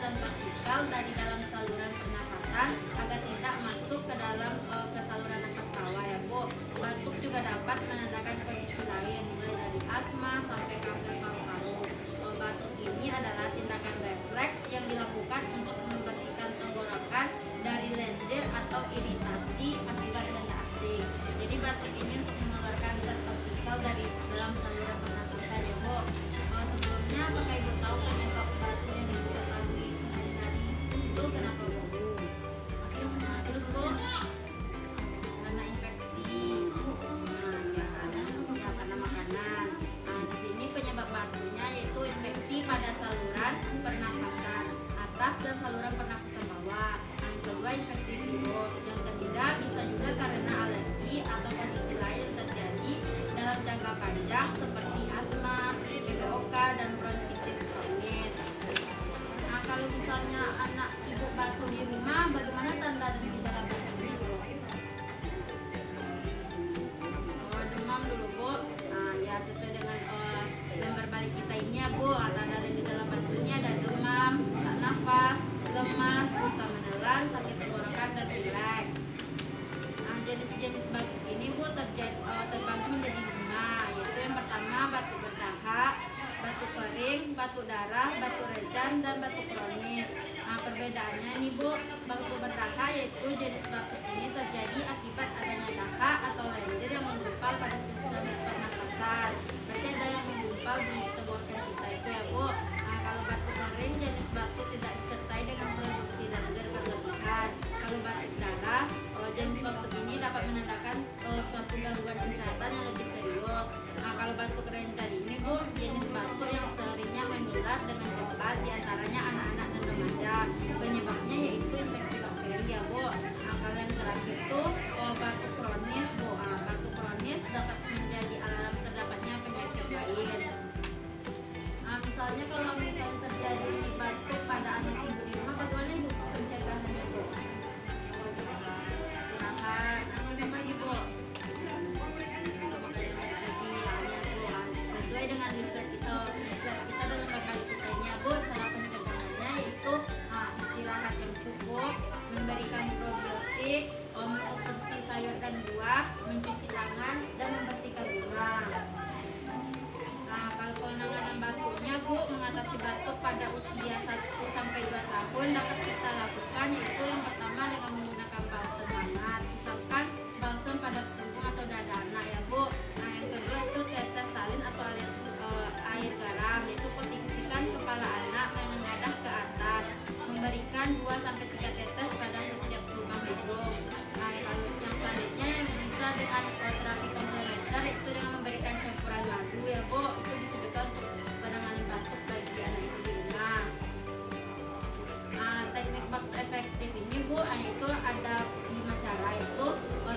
dan partikel dari dalam saluran pernapasan agar tidak masuk ke dalam ke saluran nafas bawah ya Bu. Batuk juga dapat menandakan kondisi lain mulai dari asma sampai kanker paru-paru. Batuk ini adalah tindakan refleks yang dilakukan untuk membersihkan tenggorokan dari lendir atau iritasi akibat benda asing. Jadi batuk ini untuk mengeluarkan zat partikel dari dalam saluran pernapasan ya Bu. Sebelumnya apakah Ibu tahu penyebab batuk yang diketahui sehari-hari itu kenapa Bu? Terus Bu, karena infeksi, karena makanan. Di sini penyebab batuknya yaitu infeksi pada saluran pernapasan atas dan saluran pernapasan bawah. Yang kedua infeksi virus. Yang ketiga bisa juga karena alergi atau kondisi lain yang terjadi dalam jangka panjang seperti asma, PPOK, dan bronkitis kronis. Nah, kalau misalnya anak Ibu batuk di rumah, bagaimana tanda dan gejala batuknya Bu? Demam dulu Bu. Nah, ya sesuai dengan lembar balik kita ini ya Bu. Tanda dan gejala batuknya ada demam, sesak nafas, lemas, susah menelan, sakit tenggorokan, dan pilek. Nah, jenis-jenis batuk ini Bu terbagi menjadi 5, yaitu yang pertama batuk berdahak, batuk kering, batuk darah, batuk rejan, dan batuk kronis. Nah, perbedaannya nih Bu, batuk berdahak yaitu jenis batuk ini terjadi akibat adanya dahak atau lendir yang menggumpal pada saluran pernapasan. Berarti ada yang menggumpal di tenggorokan kita itu ya Bu. Nah, kalau batuk kering jenis batuk tidak disertai dengan produksi lendir berlebihan. Kalau batuk darah, jenis batuk ini dapat menandakan suatu gangguan kesehatan yang lebih serius. Nah, kalau batuk rentan ini Bu, jenis batuk yang seringnya menular dengan cepat, diantaranya anak-anak dan remaja. Penyebabnya yaitu infeksi bakteri ya Bu. Nah, kalau yang terakhir itu batuk kronis Bu. Batuk kronis dapat menjadi alarm terdapatnya penyakit lain. Nah, misalnya kalau terjadi batuk pada anak Ibu di rumah, bagaimana Ibu pencegahannya Bu? Sesuai dengan riset kita dalam berkali kita ini ya Bu, cara pencegahannya yaitu istirahat yang cukup, memberikan probiotik, mengkonsumsi sayur dan buah, mencuci tangan, dan membersihkan rumah. Nah, kalau penanganan batuknya Bu, mengatasi batuk pada usia 1-2 tahun dapat kita lakukan, yaitu yang pertama dengan menggunakan balsam hangat, misalkan balsam pada punggung atau dada anak ya Bu. Nah, yang kedua itu tetes salin atau air garam, yaitu posisikan kepala anak menengadah ke atas, memberikan 2-3 tetes pada setiap lubang hidung. Nah, kalau yang selanjutnya bisa dengan terapi komplementer, itu dengan memberikan campuran madu ya Bu. Itu disebutkan untuk penanganan batuk bagi anak itu di rumah. Teknik batuk efektif ini Bu, itu ada 5 cara, yaitu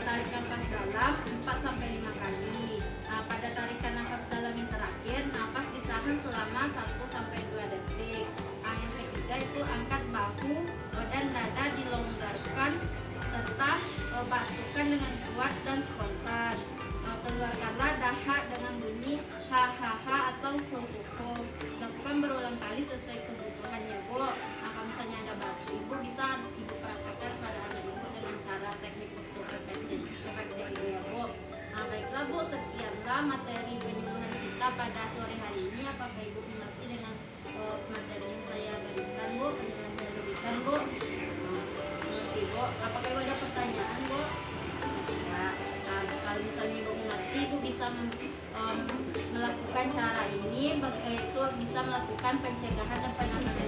tarik nafas dalam 4-5 kali. Nah, pada tarikan nafas dalam yang terakhir, nafas ditahan selama 1-2 detik. Nah, yang ketiga itu angkat bahu dan dada dilonggarkan serta basuhkan dengan kuat dan spontan. Keluarkanlah dahak dengan bunyi hahaha atau hu. Lakukan berulang kali sesuai kebutuhannya Bu. Nah, kalau misalnya ada batuk Ibu, bisa Ibu praktekkan pada anak Ibu dengan cara teknik batuk efektif itu ya Bu. Nah, baiklah Bu, sekianlah materi penyuluhan kita pada sore hari ini. Apakah Ibu mengerti dengan materi yang saya berikan Bu, penyuluhan saya berikan Bu? Mengerti Bu. Apakah Ibu ada pertanyaan Bu? Ya. Nah, kalau misalnya Ibu mengerti, Ibu bisa melakukan cara ini, yaitu bisa melakukan pencegahan dan penanganan